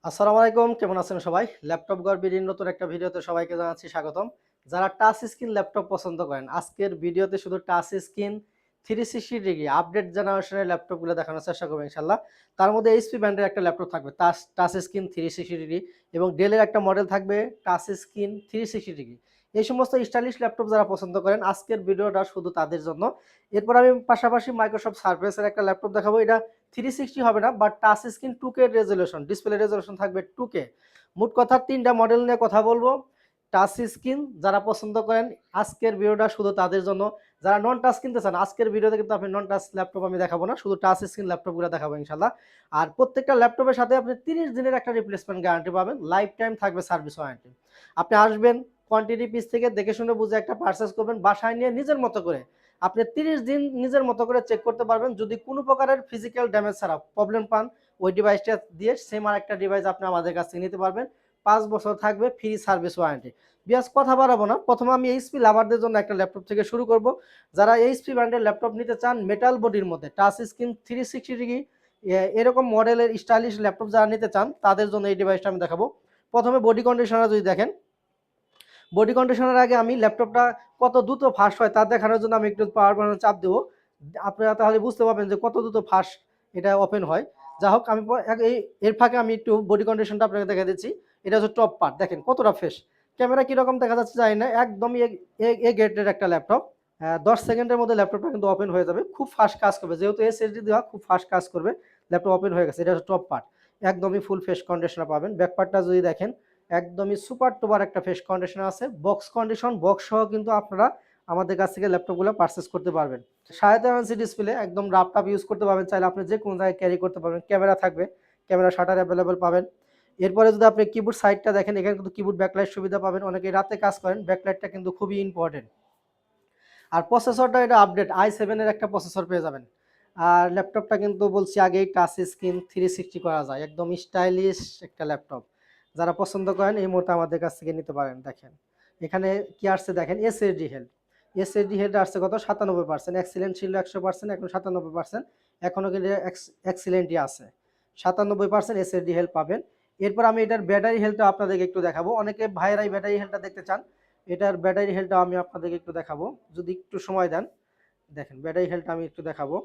আসসালামু আলাইকুম, কেমন আছেন সবাই? ল্যাপটপ গড়বিডির নতুন একটা ভিডিওতে সবাইকে জানাচ্ছি স্বাগতম। যারা টাচ স্ক্রিন ল্যাপটপ পছন্দ করেন, আজকের ভিডিওতে শুধু টাচ স্ক্রিন 360 ডিগ্রি আপডেট জেনারেশনের ল্যাপটপগুলো দেখানোর চেষ্টা করব ইনশাআল্লাহ। তার মধ্যে এইচপি ব্র্যান্ডের একটা ল্যাপটপ থাকবে টাচ স্ক্রিন 360 ডিগ্রি এবং ডেলের একটা মডেল থাকবে টাচ স্ক্রিন 360 ডিগ্রি। এই সমস্ত স্টাইলিশ ল্যাপটপ যারা পছন্দ করেন, আজকের ভিডিওটা শুধু তাদের জন্য। এরপর আমি পাশাপাশি মাইক্রোসফট সারফেসের একটা ল্যাপটপ দেখাবো। এটা 360 হবে না, but touch screen 2K resolution, display resolution থাকবে 2K। মোট কথা 3টা মডেল নিয়ে কথা বলবো। টাচ স্ক্রিন যারা পছন্দ করেন, আজকের ভিডিওটা শুধু তাদের জন্য। যারা নন টাচ কিনতে চান, আজকের ভিডিওতে কিন্তু আপনি নন টাচ ল্যাপটপ আমি দেখাবো না, শুধু টাচ স্ক্রিন ল্যাপটপগুলো দেখাবো ইনশাআল্লাহ। আর প্রত্যেকটা ল্যাপটপের সাথে আপনি 30 দিনের একটা রিপ্লেসমেন্ট গ্যারান্টি পাবেন, লাইফ টাইম থাকবে সার্ভিস ওয়ারেন্টি। আপনি আসবেন, কোয়ান্টিটি পিস থেকে দেখে শুনে বুঝে একটা পারচেজ করবেন, বাসায় নিয়ে নিজের মতো করে আপনি 30 দিন নিজের মতো করে চেক করতে পারবেন। যদি কোনো প্রকারের ফিজিক্যাল ড্যামেজ ছাড়া প্রবলেম পান, ওই ডিভাইসটা দিয়ে সেম আর একটা ডিভাইস আপনি আমাদের কাছ থেকে নিতে পারবেন। 5 বছর থাকবে ফ্রি সার্ভিস ওয়ারেন্টি। বিয়াস কথা বাড়াবো না, প্রথমে আমি এইচপি লাভারদের জন্য একটা ল্যাপটপ থেকে শুরু করব। যারা এইচপি ব্র্যান্ডের ল্যাপটপ নিতে চান মেটাল বডির মধ্যে টাচ স্ক্রিন 360 ডিগ্রি এরকম মডেলের স্টাইলিশ ল্যাপটপ যারা নিতে চান, তাদের জন্য এই ডিভাইসটা আমি দেখাবো। প্রথমে বডি কন্ডিশনার যদি দেখেন, বডি কন্ডিশনের আগে আমি ল্যাপটপটা কত দ্রুত ফাস্ট হয় তা দেখানোর জন্য আমি একটু পাওয়ার বাটনে চাপ দেবো। আপনারা তাহলে বুঝতে পারবেন যে কত দ্রুত ফাস্ট এটা ওপেন হয়। যা হোক, আমি এর ফাঁকে আমি একটু বডি কন্ডিশনটা আপনাকে দেখা দিচ্ছি। এটা হচ্ছে টপ পার্ট, দেখেন কতটা ফ্রেশ। ক্যামেরা কীরকম দেখা যাচ্ছে জানি না, একদমই এ গ্রেডের একটা ল্যাপটপ। 10 সেকেন্ডের মধ্যে ল্যাপটপটা কিন্তু ওপেন হয়ে যাবে, খুব ফাস্ট কাজ করবে, যেহেতু এসএসডি দেওয়া খুব ফাস্ট কাজ করবে। ল্যাপটপ ওপেন হয়ে গেছে, এটা হচ্ছে টপ পার্ট। একদমই ফুল ফ্রেশ কন্ডিশনার পাবেন। ব্যাক পার্টটা যদি দেখেন, একদমই সুপার টুপার একটা ফ্রেশ কন্ডিশন আছে, বক্স কন্ডিশন, বক্স সহ কিন্তু আপনারা আমাদের কাছ থেকে ল্যাপটপগুলো পারচেস করতে পারবেন। 13.5 ইঞ্চি ডিসপ্লে, একদম রাফটাপ ইউজ করতে পারবেন, চাইলে আপনি যে কোনো জায়গায় ক্যারি করতে পারবেন। ক্যামেরা থাকবে, ক্যামেরা শাটার অ্যাভেলেবেল পাবেন। এরপরে যদি আপনি কিবোর্ড সাইডটা দেখেন, এখানে কিন্তু কিবোর্ড ব্যাকলাইট সুবিধা পাবেন। অনেকে রাতে কাজ করেন, ব্যাকলাইটটা কিন্তু খুবই ইম্পর্টেন্ট। আর প্রসেসরটা এটা আপডেট i7 এর একটা প্রসেসর পেয়ে যাবেন। আর ল্যাপটপটা কিন্তু বলছি আগেই টাচ স্ক্রিন 360 করা যায়, একদম স্টাইলিশ একটা ল্যাপটপ। যারা পছন্দ করেন এই মুহূর্তে আমাদের কাছ থেকে নিতে পারেন। দেখেন এখানে কি আসছে, দেখেন এসএসডি হেলথ। এসএসডি হেলথ আসছে কত, 97%। এক্সিলেন্ট ছিল 100%, এখন 97%। এখনও কিন্তু এক্সিলেন্টই আছে, 97% এসএসডি হেলথ পাবেন। এরপর আমি এটার ব্যাটারি হেলথটা আপনাদেরকে একটু দেখাবো। অনেকে ভাইয়েরাই ব্যাটারি হেলথটা দেখতে চান, এটার ব্যাটারি হেলথটা আমি আপনাদেরকে একটু দেখাবো, যদি একটু সময় দেন। দেখেন ব্যাটারি হেলথটা আমি একটু দেখাবো।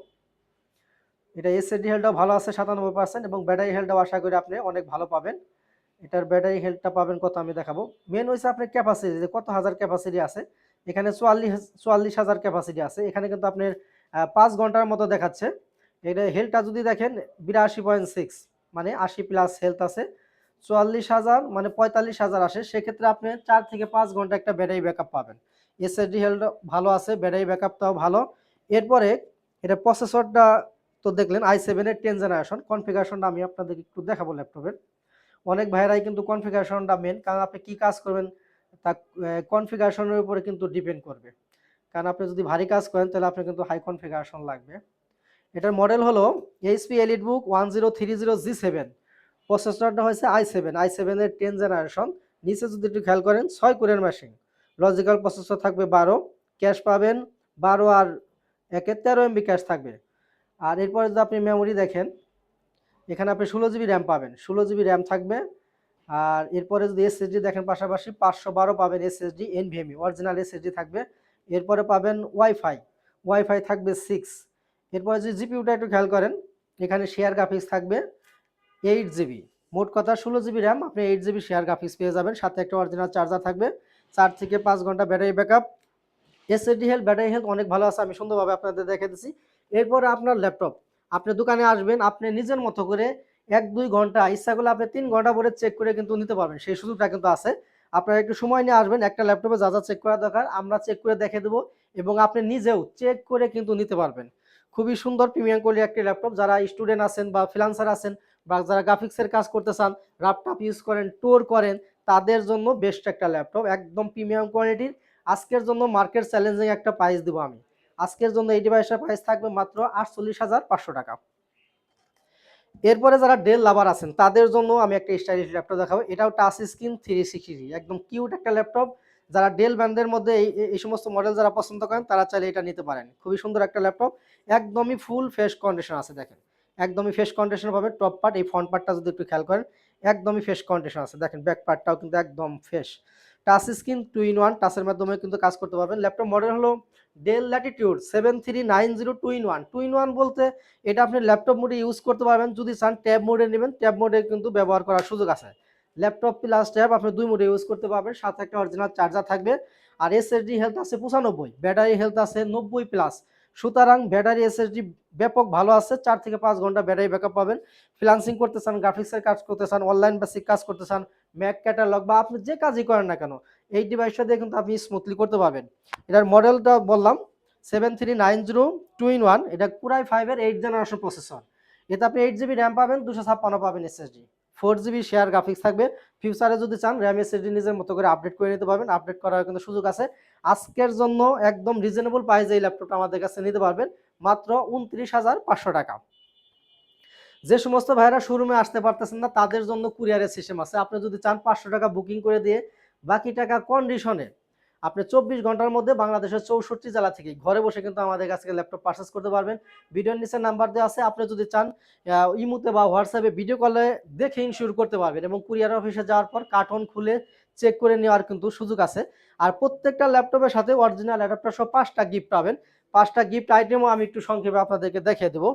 এটা এসএসডি হেলথটাও ভালো আছে 97%, এবং ব্যাটারি হেলথটাও আশা করি আপনি অনেক ভালো পাবেন। এটার ব্যাটারি হেলথটা পাবেন কত আমি দেখাবো। মেন হচ্ছে আপনার ক্যাপাসিটি, যে কত হাজার ক্যাপাসিটি আছে। এখানে 44,000 ক্যাপাসিটি আছে। এখানে কিন্তু আপনার 5 ঘন্টার মতো দেখাচ্ছে। এটা হেলথটা যদি দেখেন 82.6, মানে 80+ হেলথ আছে। 44,000 মানে 45,000 আসে, সেক্ষেত্রে আপনি 4 থেকে 5 ঘন্টা একটা ব্যাটারি ব্যাকআপ পাবেন। এসএসডি হেলথ ভালো আছে, ব্যাটারি ব্যাকআপটাও ভালো। এরপরে এটা প্রসেসরটা তো দেখলেন i7 এর 10 জেনারেশন। কনফিগারেশনটা আমি আপনাদের একটু দেখাবো ল্যাপটপের। অনেক ভাইয়েরাই কিন্তু কনফিগারেশনটা মেন, কারণ আপনি কি কাজ করবেন তা কনফিগারেশনের উপরে কিন্তু ডিপেন্ড করবে। কারণ আপনি যদি ভারী কাজ করেন তাহলে আপনার কিন্তু হাই কনফিগারেশন লাগবে। এটার মডেল হলো এইচপি এলিটবুক 1030G7। প্রসেসরটা হয়েছে i7 এর 10 জেনারেশন। নিচে যদি একটু খেয়াল করেন 6 কোরের মেশিন, লজিক্যাল প্রসেসর থাকবে 12, ক্যাশ পাবেন 12 আর 13 MB ক্যাশ থাকবে। আর এরপরে যদি আপনি মেমোরি দেখেন, এখানে আপনি 16 GB র্যাম পাবেন, 16 GB র্যাম থাকবে। আর এরপরে যদি এসএসডি দেখেন, পাশাপাশি 512 পাবেন এসএসডি, এনভিএমই অরিজিনাল এসএসডি থাকবে। এরপরে পাবেন ওয়াইফাই থাকবে 6। এরপরে যদি জিপিইউটা একটু খেয়াল করেন, এখানে শেয়ার গ্রাফিক্স থাকবে 8 GB। মোট কথা 16 GB র্যাম, আপনি 8 GB শেয়ার গ্রাফিক্স পেয়ে যাবেন, সাথে একটা অরিজিনাল চার্জার থাকবে। 4 থেকে 5 ঘন্টা battery backup. SSD health, battery health অনেক ভালো আছে, আমি সুন্দরভাবে আপনাদের দেখে দিচ্ছি। এরপরে আপনার ল্যাপটপ, আপনি দোকানে আসবেন, আপনি নিজের মতো করে 1-2 ঘন্টা, ইচ্ছা করলে আপনি 3 ঘন্টা পরে চেক করে কিন্তু নিতে পারবেন, সেই সুযোগটা কিন্তু আছে। আপনারা একটু সময় নিয়ে আসবেন, একটা ল্যাপটপে যা যা চেক করা দরকার আমরা চেক করে দেখে দেবো, এবং আপনি নিজেও চেক করে কিন্তু নিতে পারবেন। খুবই সুন্দর প্রিমিয়াম কোয়ালিটির একটি ল্যাপটপ। যারা স্টুডেন্ট আছেন বা ফ্রিল্যান্সার আছেন, বা যারা গ্রাফিক্সের কাজ করতে চান, ল্যাপটপ ইউজ করেন, ট্যুর করেন, তাদের জন্য বেস্ট একটা ল্যাপটপ, একদম প্রিমিয়াম কোয়ালিটির। আজকের জন্য মার্কেট চ্যালেঞ্জিং একটা প্রাইস দেবো আমি। আজকের জন্য এই ডিভাইসের প্রাইস থাকবে মাত্র 48,500 টাকা। এরপরে যারা ডেল লাভার আছেন তাদের জন্য আমি একটা স্টাইলিশ ল্যাপটপ দেখাবো। এটাও টাচ স্ক্রিন 360, একদম কিউট একটা ল্যাপটপ। যারা ডেল ব্র্যান্ডের মধ্যে এই সমস্ত মডেল যারা পছন্দ করেন, তারা চাইলে এটা নিতে পারেন। খুবই সুন্দর একটা ল্যাপটপ, একদমই ফুল ফ্রেশ কন্ডিশন আছে। দেখেন একদমই ফ্রেশ কন্ডিশন পাবে। টপ পার্ট, এই ফ্রন্ট পার্টটা যদি একটু খেয়াল করেন, একদমই ফ্রেশ কন্ডিশন আছে। দেখেন ব্যাক পার্টটাও কিন্তু একদম ফ্রেশ। টাচ স্ক্রিন 2-in-1, টাচের মাধ্যমে কিন্তু কাজ করতে পারবেন। ল্যাপটপ মডেল হলো ডেল ল্যাটিটিউড 7390 2-in-1। 2-in-1 বলতে এটা আপনি ল্যাপটপ মোডে ইউজ করতে পারবেন। যদি চান ট্যাব মোডে নেবেন, ট্যাব মোডে কিন্তু ব্যবহার করার সুযোগ আছে। ল্যাপটপ প্লাস ট্যাব আপনি 2 মোডে ইউজ করতে পারবেন। সাথে একটা অরিজিনাল চার্জার থাকবে। আর এসএসডি হেলথ আছে 95, ব্যাটারি হেলথ আছে 90 প্লাস। সুতরাং ব্যাটারি এসএসডি ব্যাপক ভালো আছে। 4 থেকে 5 ঘন্টা ব্যাটারি ব্যাকআপ পাবেন। ফ্রিল্যান্সিং করতে চান, গ্রাফিক্সের কাজ করতে চান, অনলাইন বেসিক কাজ করতে চান, ম্যাক ক্যাটালগ বা আপনি যে কাজই করেন না কেন, এই ডিভাইসটা দিয়ে কিন্তু আপনি স্মুথলি করতে পারবেন। এটার মডেলটা বললাম 7390 2-in-1। এটা Core i5 এর 8th জেনারেশন প্রসেসর। এতে আপনি 8 জিবি র্যাম পাবেন, 256 পাবেন এসএসডি, 4 জিবি শেয়ার গ্রাফিক্স থাকবে। ফিউচারে যদি চান র্যাম এসএসডি নিজের মতো করে আপডেট করে নিতে পারবেন, আপডেট করার কিন্তু সুযোগ আছে। আজকের জন্য একদম রিজনেবল প্রাইসে এই ল্যাপটপটা আমাদের কাছে নিতে পারবেন মাত্র 29,500 টাকা। যে সমস্ত ভাইরা শোরুমে আসতে পারতেছেন না তাদের জন্য কুরিয়ারের সিস্টেম আছে। আপনি যদি চান 500 টাকা বুকিং করে দিয়ে বাকি টাকা কন্ডিশনে আপনি 24 ঘন্টার মধ্যে বাংলাদেশের 64 জেলা থেকে ঘরে বসে কিন্তু আমাদের কাছ থেকে ল্যাপটপ পারচেজ করতে পারবেন। ভিডিওর নিচে নাম্বার দেওয়া আছে, আপনি যদি চান ইমুতে বা হোয়াটসঅ্যাপে ভিডিও কলে দেখে ইনশিওর করতে পারবেন এবং কুরিয়ার অফিসে যাওয়ার পর কার্টন খুলে চেক করে নেওয়ার কিন্তু সুযোগ আছে। আর প্রত্যেকটা ল্যাপটপের সাথে অরিজিনাল অ্যাডাপ্টার সহ 5টা গিফট পাবেন। 5টা গিফট আইটেমও আমি একটু সংক্ষেপে আপনাদেরকে দেখিয়ে দেবো।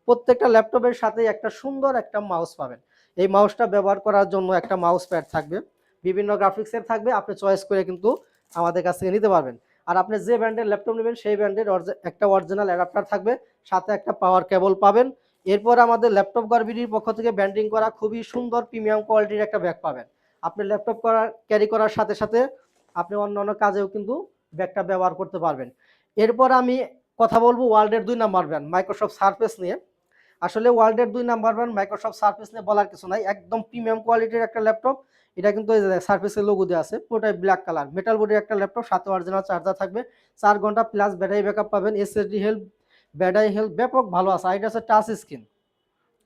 প্রত্যেকটা ল্যাপটপের সাথে একটা সুন্দর একটা মাউস পাবেন। এই মাউসটা ব্যবহার করার জন্য একটা মাউস প্যাড থাকবে, বিভিন্ন গ্রাফিক্সের থাকবে, আপনি চয়েস করে কিন্তু আমাদের কাছ থেকে নিতে পারবেন। আর আপনি যে ব্র্যান্ডের ল্যাপটপ নেবেন সেই ব্র্যান্ডের একটা অরিজিনাল অ্যাডাপ্টার থাকবে, সাথে একটা পাওয়ার কেবল পাবেন। এরপর আমাদের ল্যাপটপ গড়বিডির পক্ষ থেকে ব্র্যান্ডিং করা খুবই সুন্দর প্রিমিয়াম কোয়ালিটির একটা ব্যাগ পাবেন। আপনি ল্যাপটপ ক্যারি করার সাথে সাথে আপনি অন্যান্য কাজেও কিন্তু ব্যাগটা ব্যবহার করতে পারবেন। এরপর আমি কথা বলবো ওয়ার্ল্ডের 2 নাম্বার ব্র্যান্ড মাইক্রোসফট সারফেস নিয়ে। আসলে ওয়ার্ল্ডের 2 নাম্বার ব্র্যান্ড মাইক্রোসফট সারফেস নিয়ে বলার কিছু নাই, একদম প্রিমিয়াম কোয়ালিটির একটা ল্যাপটপ। এটা কিন্তু এই যে সারফেসের লোগো দেওয়া আছে, পুরোটাই ব্ল্যাক কালার, মেটাল বডির একটা ল্যাপটপ, সাথে অরিজিনাল চার্জার থাকবে, 4 ঘন্টা প্লাস ব্যাটারি ব্যাকআপ পাবেন, এসএসডি হেলথ, ব্যাটারি হেলথ ব্যাপক ভালো আছে। আর এটা হচ্ছে টাচ স্ক্রিন।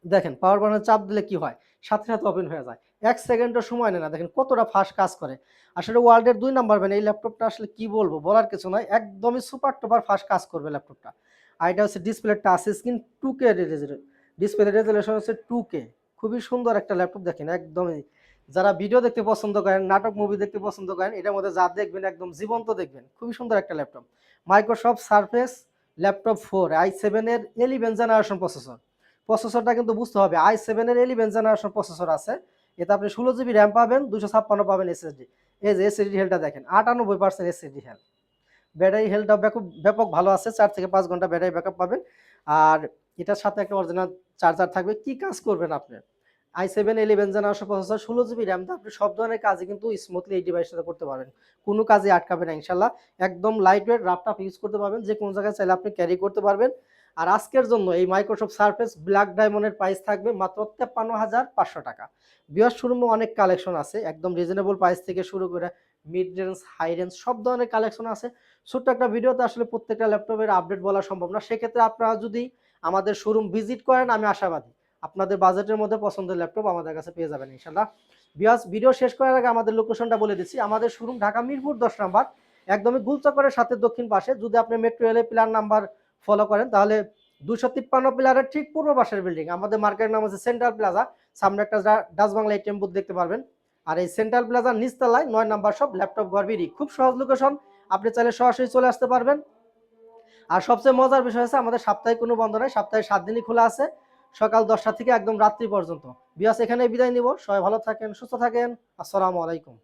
দেখেন পাওয়ার বাটনে চাপ দিলে কি হয়, সাথে সাথে ওপেন হয়ে যায়, 1 সেকেন্ডও সময় নেয় না। দেখেন কতটা ফাস্ট কাজ করে। আসলে ওয়ার্ল্ডের 2 নাম্বার ব্র্যান্ড এই ল্যাপটপটা আসলে কি বলবো, বলার কিছু নয়, একদমই সুপার টুপার ফাস্ট কাজ করবে ল্যাপটপটা। আর এটা হচ্ছে display touch screen 2K display resolution হচ্ছে 2K। খুবই সুন্দর একটা ল্যাপটপ। দেখেন একদমই যারা ভিডিও দেখতে পছন্দ করেন, নাটক মুভি দেখতে পছন্দ করেন, এটার মধ্যে যা দেখবেন একদম জীবন্ত দেখবেন। খুবই সুন্দর একটা laptop. Microsoft surface laptop 4 i7 এর 11 জেনারেশন প্রসেসরটা কিন্তু বুঝতে হবে, i7 এর 11 জেনারেশন প্রসেসর আছে। এতে আপনি 16 জিবি র্যাম পাবেন, 256 পাবেন এসএসডি। এই যে এসএসডি হেলথটা দেখেন 98% এসএসডি হেলথ। ব্যাটারি হেলথটা ব্যাপক ভালো আছে, 4 থেকে 5 ঘন্টা ব্যাটারি ব্যাকআপ পাবেন। আর এটার সাথে একটা অরিজিনাল চার্জার থাকবে। কি কাজ করবেন আপনি, i7 11 generation processor, 16 GB RAM, তো আপনি সব ধরনের কাজই কিন্তু স্মুথলি এই ডিভাইসটাতে করতে পারবেন। কোনো কাজে আটকাবে না ইনশাল্লাহ। একদম লাইট ওয়েট রাফটাফ ইউজ করতে পারবেন, যে কোনো জায়গায় চাইলে আপনি ক্যারি করতে পারবেন। আর আজকের জন্য এই মাইক্রোসফট সারফেস ব্ল্যাক ডায়মন্ডের প্রাইস থাকবে মাত্র 53,500 টাকা। বিয়ার শোরুমে অনেক কালেকশন আছে, একদম রিজনেবল প্রাইস থেকে শুরু করে মিড রেঞ্জ হাই রেঞ্জ সব ধরনের কালেকশন আছে। ছোট্ট একটা ভিডিওতে আসলে প্রত্যেকটা ল্যাপটপের আপডেট বলা সম্ভব না। সেক্ষেত্রে আপনারা যদি আমাদের শোরুম ভিজিট করেন, আমি আশাবাদী আপনাদের বাজেটের মধ্যে পছন্দের ল্যাপটপ আমাদের কাছে পেয়ে যাবেন ইনশাল্লাহ। বিয়াস ভিডিও শেষ করার আগে আমাদের লোকেশনটা বলে দিচ্ছি। আমাদের শোরুম ঢাকা মিরপুর 10 নাম্বার, একদমই গুলচক্করের সাথে দক্ষিণ পাশে। যদি আপনি মেট্রো রেলের প্ল্যান নাম্বার ফলো করেন তাহলে 253 পিলারের ঠিক পূর্ব পাশের বিল্ডিং। আমাদের মার্কেটের নাম হচ্ছে সেন্ট্রাল প্লাজা। সামনে একটা ডাচ বাংলা এটিএম বুথ দেখতে পারবেন। আর এই সেন্ট্রাল প্লাজার নিচতলায় 9 নাম্বার শপ ল্যাপটপ গড়বিডি। খুব সহজ লোকেশন, আপনি চাইলে সরাসরি চলে আসতে পারবেন। আর সবচেয়ে মজার বিষয় হচ্ছে আমাদের সাপ্তাহিক কোনো বন্ধ নাই, সপ্তাহে 7 দিনই খোলা আছে, সকাল 10টা থেকে একদম রাত্রি পর্যন্ত। বিয়াস এখানে বিদায় নিব। সবাই ভালো থাকেন, সুস্থ থাকেন। আসসালামু আলাইকুম।